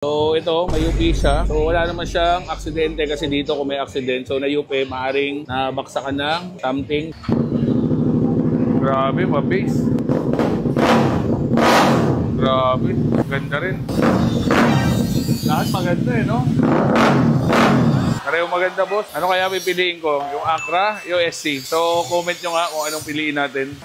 So ito, may UP siya. So wala naman siyang aksidente kasi dito kung may aksidente. So na UP, maaaring nabaksakan ng something. Grabe, mabase. Grabe, ganda rin. Lahat maganda no? Pareho maganda boss. Ano kaya pipiliin ko? Yung Acra, yung SC. So comment nyo nga kung anong piliin natin.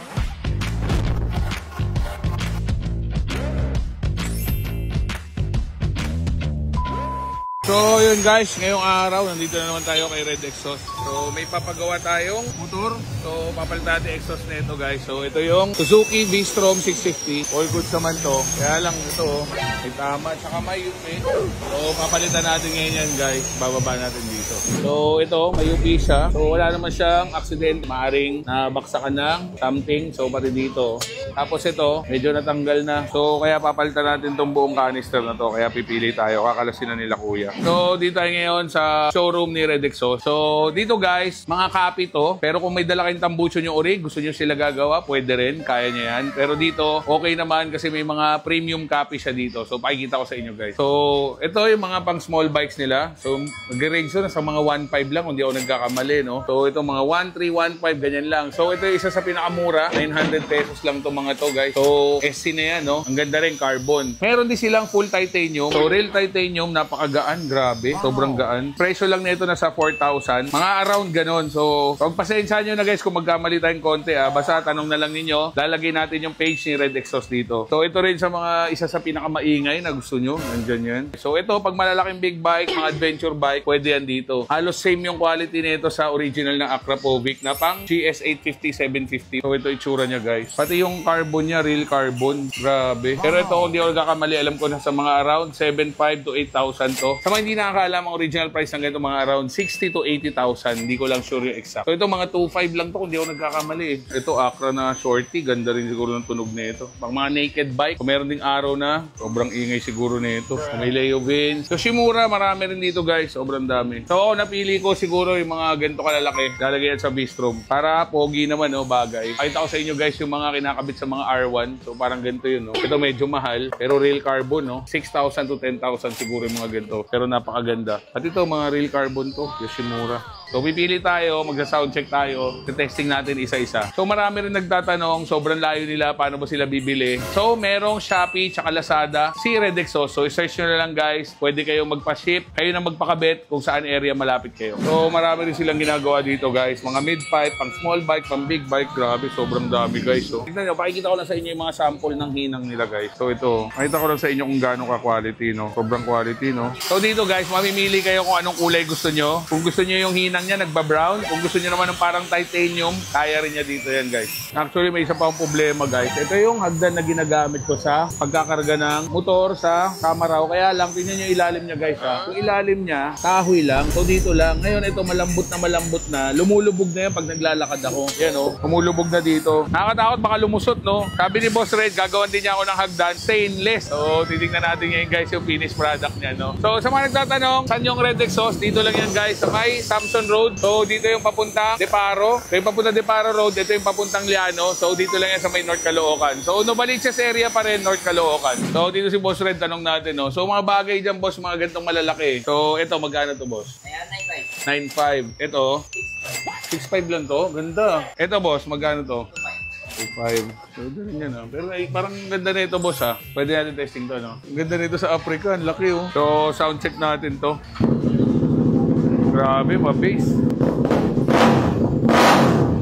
So yun guys, ngayong araw nandito na naman tayo kay Red Exhaust. So may papagawa tayong motor. So papalitan natin exhaust na ito guys. So ito yung Suzuki V-Strom 650. All goods naman to. Kaya lang ito, may tama at saka may UP. So papalitan natin ngayon yan guys. Bababa natin dito. So ito, may UP siya. So wala naman siyang accident. Maaring nabaksakan ng something. So pati dito. Tapos ito, medyo natanggal na. So kaya papalitan natin itong buong canister na to. Kaya pipili tayo. Kakalasin na nila kuya. So, dito tayo ngayon sa showroom ni Red Exhaust. So, dito guys, mga copy to. Pero kung may dala kayong tambucho nyo ori, gusto nyo sila gagawa, pwede rin. Kaya nyo yan. Pero dito, okay naman kasi may mga premium copy siya dito. So, pakikita ko sa inyo guys. So, ito yung mga pang small bikes nila. So, mag-range to nasa mga 1.5 lang kung di ako nagkakamali, no? So, ito mga 1.3, 1.5, ganyan lang. So, ito yung isa sa pinakamura. 900 pesos lang to mga to guys. So, SC na yan, no? Ang ganda rin, carbon. Meron din silang full titanium. So, real titanium, napakagaan. Grabe, sobrang gaan. Presyo lang nito nasa 4,000. Mga around ganon. So, pagpasensya nyo na guys kung magkamali tayong konti. Basta tanong na lang ninyo. Lalagay natin yung page ni Red Exhaust dito. So, ito rin sa mga isa sa pinakamaingay na gusto nyo. Nandyan yan. So, ito pag malalaking big bike, mga adventure bike, pwede yan dito. Halos same yung quality nito sa original ng Akrapovic na pang GS 850, 750. So, ito itsura niya guys. Pati yung carbon niya, real carbon. Grabe. Pero ito kung di ako nagkakamali, alam ko na sa mga around 7,500 to 8,000 to. Sa mga hindi nakakaalam ang original price ng ganito mga around 60 to 80,000. Hindi ko lang sure yung exact. So ito mga 2.5 lang to kung di ako nagkakamali. Ito Acra na shorty. Ganda rin siguro ng tunog nito. Pag mga naked bike, kung meron ding araw na, sobrang ingay siguro nito. Kung may Leo Vins. So Shimura, marami rin dito guys. Sobrang dami. So napili ko siguro yung mga ganito kalalaki. Lalagay yan sa V-Strom. Para pogi naman, no, bagay. Pakita ko sa inyo guys yung mga kinakabit sa mga R1. So parang ganito yun, no. Ito medyo mahal. Pero real carbon, no. 6,000 to 10,000 siguro yung mga ganito. Pero napakaganda. At ito, mga real carbon to, Yoshimura. So, pipili tayo, magsa-sound check tayo, testing natin isa-isa. So, marami rin nagtatanong, sobrang layo nila, paano ba sila bibili? So, merong Shopee, tsaka Lazada, si Red Exhaust. So, search nyo na lang guys, pwede kayong magpa-ship, kayo na magpakabit kung saan area malapit kayo. So, marami rin silang ginagawa dito guys, mga mid-pipe, pang small bike, pang big bike, grabe, sobrang dami guys. So, tignan nyo, pakikita ko lang sa inyo yung mga sample ng hinang nila guys. So, ito, makita ko lang sa inyo kung gaano ka-quality, no? Sobrang quality, no? So, dito guys, mamimili kayo kung anong kulay gusto nyo. Kung gusto nyo yung hinang niya, nagba-brown. Kung gusto niyo naman ng parang titanium, kaya rin niya dito yan, guys. Actually, may isa pa akong problema, guys. Ito yung hagdan na ginagamit ko sa pagkakarga ng motor sa Camaraw. Kaya lang, tingnan niyo ilalim niya, guys, ha. Yung ilalim niya, kahoy lang. So, dito lang. Ngayon, ito malambot na. Lumulubog na yan pag naglalakad ako. Yan, oh. Lumulubog na dito. Nakakatakot, baka lumusot, no? Sabi ni Boss Red, gagawan din niya ako ng hagdan, stainless. So, titignan natin ngayon, guys, yung finished product niya, no? So, sa mga nagtatanong, saan yung Red Exhaust? Dito lang yan, guys, sa may Samson Road. So, dito yung papunta Deparo. Ito yung papunta Deparo Road. Ito yung papuntang Liano. So, dito lang yan sa may North Caloocan. So, Novaliches area pa rin, North Caloocan. So, dito si Boss Red, tanong natin, no? So, mga bagay dyan, boss, mga ganitong malalaki. So, ito, magkano to, boss? 9.5. Ito? 6.5 lang to. Ganda. Ito, boss, magkano to? 2.5. So, rin yan, no? Pero parang ganda na ito, boss, ha? Pwede natin testing to, no? Ganda na ito sa Africa. Ang laki, oh. So, sound check natin to. Grabe, mabase.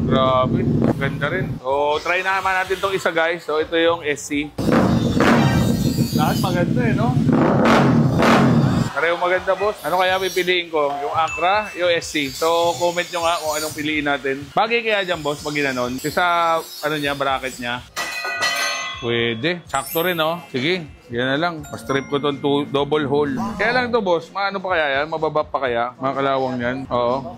Grabe, ganda rin. So, try naman natin itong isa, guys. So, ito yung SC. Lahat maganda, no? Pareho maganda, boss. Ano kaya pipiliin ko? Yung Acra, yung SC. So, comment nyo nga kung anong piliin natin. Bagay kaya dyan, boss, pag ginanon. Kasi sa, ano niya, bracket niya. Pwede. Sakto rin, no? Sige. Yan na lang. Pastrip ko itong double hole. Kaya lang ito, boss. Maano pa kaya yan? Mababa pa kaya? Mga kalawang yan? Oo.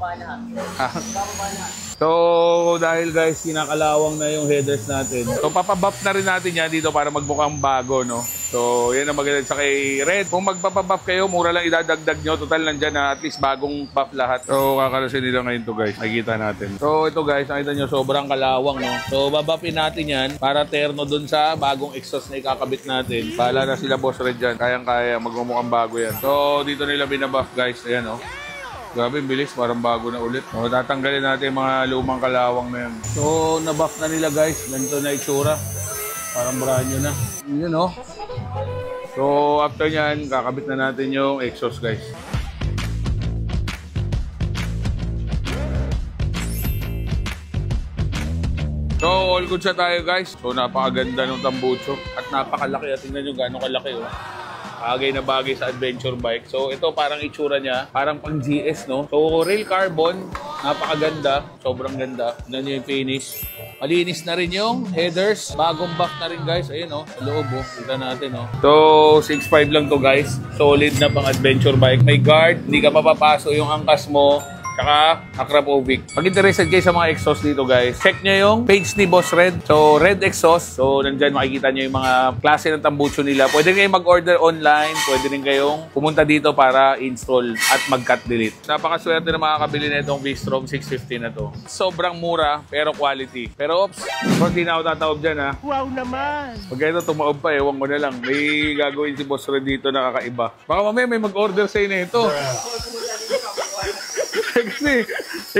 So, dahil guys, kinakalawang na yung headers natin. So, papabuff na rin natin yan dito para magmukhang bago, no? So, yan ang maganda sa kay Red. Kung magpapabuff kayo, mura lang idadagdag nyo. Total, nandyan na at least bagong buff lahat. So, kakalasin nila ngayon to guys. Nakikita natin. So, ito guys, nakita nyo, sobrang kalawang, no? So, babuffin natin yan para terno dun sa bagong exhaust na ikakabit natin. Bahala na sila Boss Red dyan. Kayang-kaya, magmumukhang bago yan. So, dito nila binabuff guys. Ayan, no? Grabe, bilis. Parang bago na ulit. So, tatanggalin natin yung mga lumang kalawang na yan. So, nabuff na nila guys. Ganito na itsura. Parang brand new na. Yun, no? So, after nyan, kakabit na natin yung exhaust guys. So, all good siya tayo guys. So, napakaganda ng tambucho. At napakalaki. At tingnan nyo gano'ng kalaki, oh. Bagay na bagay sa adventure bike. So, ito parang itsura niya. Parang pang GS, no? So, rail carbon. Napakaganda. Sobrang ganda. Tignan nyo yung finish. Malinis na rin yung headers. Bagong buff na rin, guys. Ayun, no? Sa loob, oh. Kita natin, no? So, 6.5 lang to, guys. Solid na pang adventure bike. May guard. Hindi ka mapapaso yung angkas mo. Tsaka Akrapovic. Pag interested kayo sa mga exhaust dito guys, check nyo yung page ni Boss Red. So, Red Exhaust. So, nandyan makikita nyo yung mga klase ng tambucho nila. Pwede rin kayong mag-order online. Pwede rin kayong pumunta dito para install at mag-cut delete. Napakaswerte na makakabili na itong V-Strom 650 na to. Sobrang mura, pero quality. Pero oops, kung hindi na ako tataob dyan ha. Wow naman! Pag ito tumaob pa, ewan ko na lang. May gagawin si Boss Red dito na kakaiba. Baka mamaya may mag-order sa'yo na ito.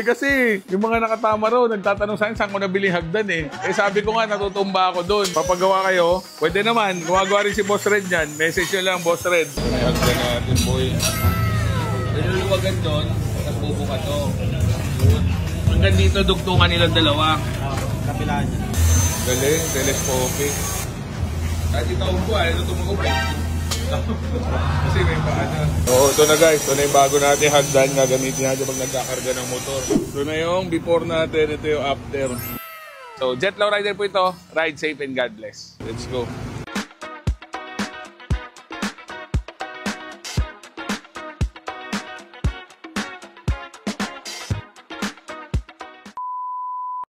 kasi yung mga nakatama raw, nagtatanong sa akin saan ko nabili hagdan eh. Sabi ko nga, natutumba ako doon. Papagawa kayo, pwede naman. Gumagawa rin si Boss Red yan. Message nyo lang, Boss Red. May hagdan natin, boy. Pinuluwagan doon, tapos bubuka to. Hanggang dito, dugtungan nilang dalawa. Kapilaan niya. Galing, telescopic. Kahit itaon ko, ito tumagod eh. Kasi may paano. Oo, ito na guys. Ito na yung bago natin hagdan. Gagamitin natin pag nagkakarga ng motor. Ito na yung before natin. Ito yung after. So, Jet Low Rider po ito. Ride safe and God bless. Let's go.